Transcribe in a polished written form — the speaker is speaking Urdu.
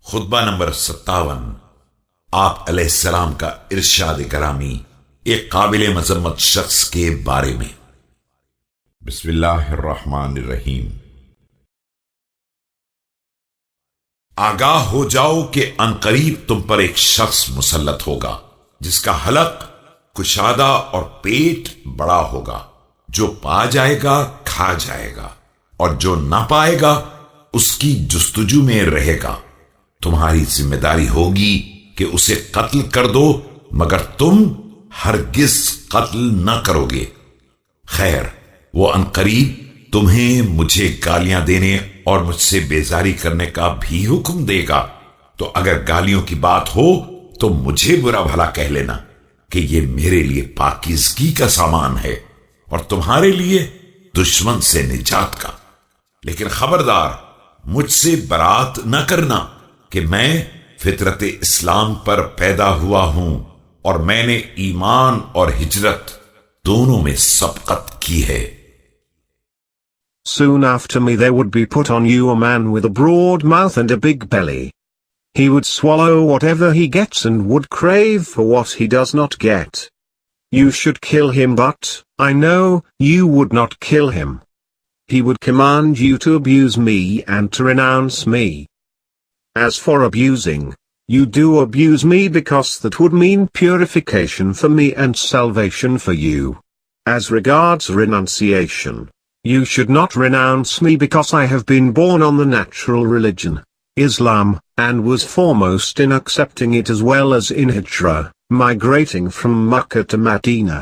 خطبہ نمبر 57 آپ علیہ السلام کا ارشاد گرامی ایک قابل مذمت شخص کے بارے میں۔ بسم اللہ الرحمن الرحیم۔ آگاہ ہو جاؤ کہ عنقریب تم پر ایک شخص مسلط ہوگا جس کا حلق کشادہ اور پیٹ بڑا ہوگا، جو پا جائے گا کھا جائے گا، اور جو نہ پائے گا اس کی جستجو میں رہے گا۔ تمہاری ذمہ داری ہوگی کہ اسے قتل کر دو، مگر تم ہرگز قتل نہ کرو گے۔ خیر، وہ عنقریب تمہیں مجھے گالیاں دینے اور مجھ سے بیزاری کرنے کا بھی حکم دے گا، تو اگر گالیوں کی بات ہو تو مجھے برا بھلا کہہ لینا کہ یہ میرے لیے پاکیزگی کا سامان ہے اور تمہارے لیے دشمن سے نجات کا۔ لیکن خبردار، مجھ سے برات نہ کرنا کہ میں فطرت اسلام پر پیدا ہوا ہوں اور میں نے ایمان اور ہجرت دونوں میں سبقت کی ہے۔ Soon after me there would be put on you a man with a broad mouth and a big belly. He would swallow whatever he gets and would crave for what he does not get. You should kill him, but I know you would not kill him. He would command you to abuse me and to renounce me. As for abusing, you do abuse me because that would mean purification for me and salvation for you. As regards renunciation, you should not renounce me because I have been born on the natural religion, Islam, and was foremost in accepting it as well as in Hijrah, migrating from Makkah to Medina.